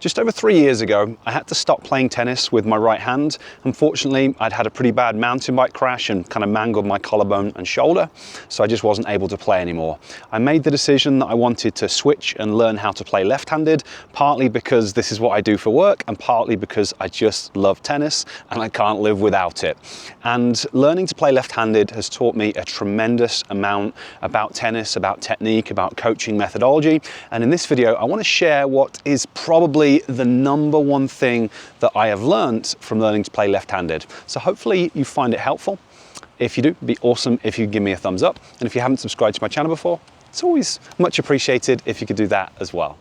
Just over 3 years ago, I had to stop playing tennis with my right hand. Unfortunately, I'd had a pretty bad mountain bike crash and kind of mangled my collarbone and shoulder, so I just wasn't able to play anymore. I made the decision that I wanted to switch and learn how to play left-handed, partly because this is what I do for work, and partly because I just love tennis and I can't live without it. And learning to play left-handed has taught me a tremendous amount about tennis, about technique, about coaching methodology. And in this video, I want to share what is probably the number one thing that I have learned from learning to play left-handed. So hopefully you find it helpful. If you do, it'd be awesome if you give me a thumbs up. And if you haven't subscribed to my channel before, it's always much appreciated if you could do that as well.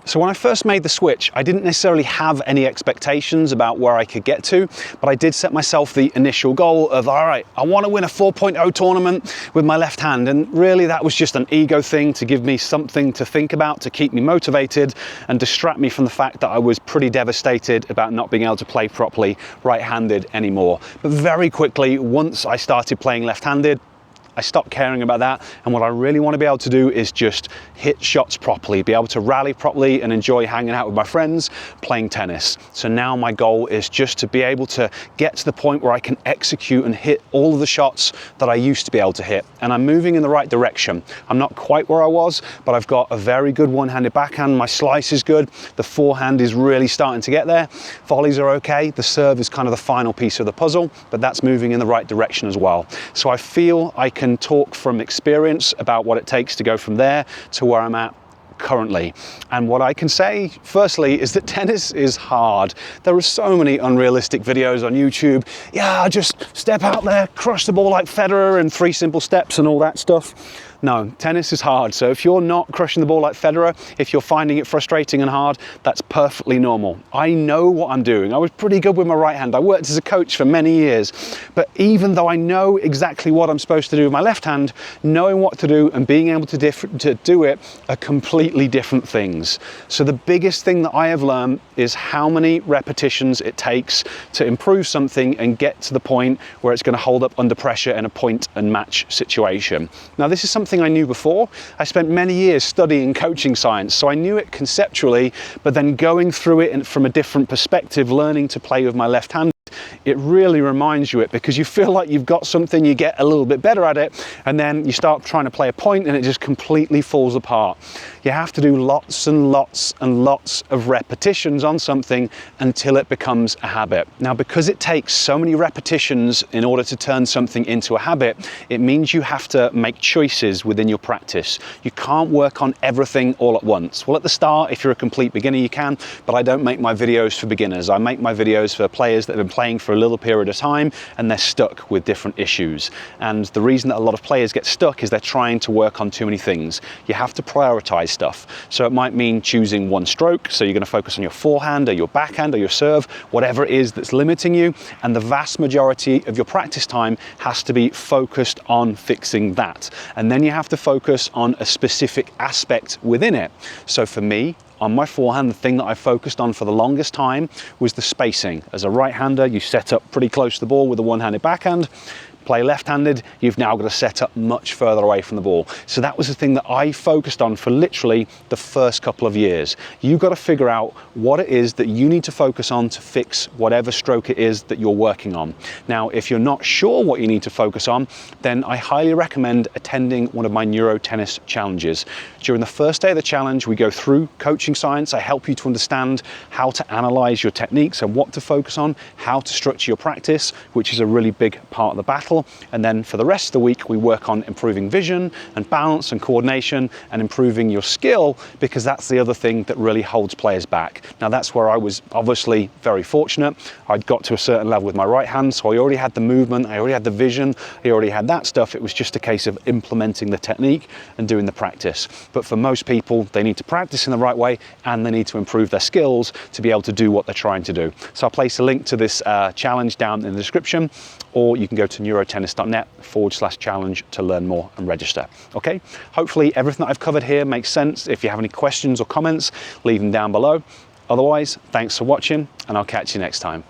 So when I first made the switch, I didn't necessarily have any expectations about where I could get to, but I did set myself the initial goal of, all right, I want to win a 4.0 tournament with my left hand. And really that was just an ego thing to give me something to think about, to keep me motivated and distract me from the fact that I was pretty devastated about not being able to play properly right-handed anymore. But very quickly, once I started playing left-handed, I stopped caring about that, and what I really want to be able to do is just hit shots properly, be able to rally properly and enjoy hanging out with my friends, playing tennis. So now my goal is just to be able to get to the point where I can execute and hit all of the shots that I used to be able to hit, and I'm moving in the right direction. I'm not quite where I was, but I've got a very good one-handed backhand, my slice is good, the forehand is really starting to get there, volleys are okay, the serve is kind of the final piece of the puzzle, but that's moving in the right direction as well. So I feel I can talk from experience about what it takes to go from there to where I'm at currently. And what I can say firstly is that tennis is hard. There are so many unrealistic videos on YouTube. Yeah, just step out there, crush the ball like Federer in 3 simple steps and all that stuff. No, tennis is hard. So if you're not crushing the ball like Federer, if you're finding it frustrating and hard, that's perfectly normal. I know what I'm doing. I was pretty good with my right hand. I worked as a coach for many years. But even though I know exactly what I'm supposed to do with my left hand, knowing what to do and being able to do it are completely different things. So the biggest thing that I have learned is how many repetitions it takes to improve something and get to the point where it's going to hold up under pressure in a point and match situation. Now, this is something I knew before. I spent many years studying coaching science, so I knew it conceptually, but then going through it from a different perspective, learning to play with my left hand, it really reminds you it, because you feel like you've got something, you get a little bit better at it, and then you start trying to play a point and it just completely falls apart. You have to do lots and lots and lots of repetitions on something until it becomes a habit. Now, because it takes so many repetitions in order to turn something into a habit, it means you have to make choices within your practice. You can't work on everything all at once. Well, at the start, if you're a complete beginner, you can, but I don't make my videos for beginners. I make my videos for players that have been playing for a little period of time and they're stuck with different issues. And the reason that a lot of players get stuck is they're trying to work on too many things. You have to prioritize stuff. So it might mean choosing one stroke. So you're going to focus on your forehand or your backhand or your serve, whatever it is that's limiting you. And the vast majority of your practice time has to be focused on fixing that. And then you have to focus on a specific aspect within it. So for me, on my forehand, the thing that I focused on for the longest time was the spacing. As a right-hander, you set up pretty close to the ball with a one-handed backhand. Play left-handed, you've now got to set up much further away from the ball. So that was the thing that I focused on for literally the first couple of years. You've got to figure out what it is that you need to focus on to fix whatever stroke it is that you're working on. Now, if you're not sure what you need to focus on, then I highly recommend attending one of my NEURO tennis challenges. During the first day of the challenge, we go through coaching science. I help you to understand how to analyze your techniques and what to focus on, how to structure your practice, which is a really big part of the battle. And then for the rest of the week, we work on improving vision and balance and coordination and improving your skill, because that's the other thing that really holds players back. Now, that's where I was obviously very fortunate. I'd got to a certain level with my right hand, so I already had the movement, I already had the vision, I already had that stuff. It was just a case of implementing the technique and doing the practice. But for most people, they need to practice in the right way and they need to improve their skills to be able to do what they're trying to do. So I'll place a link to this challenge down in the description, or you can go to neurotennis.net/challenge to learn more and register. Okay, hopefully everything that I've covered here makes sense. If you have any questions or comments, leave them down below. Otherwise, thanks for watching and I'll catch you next time.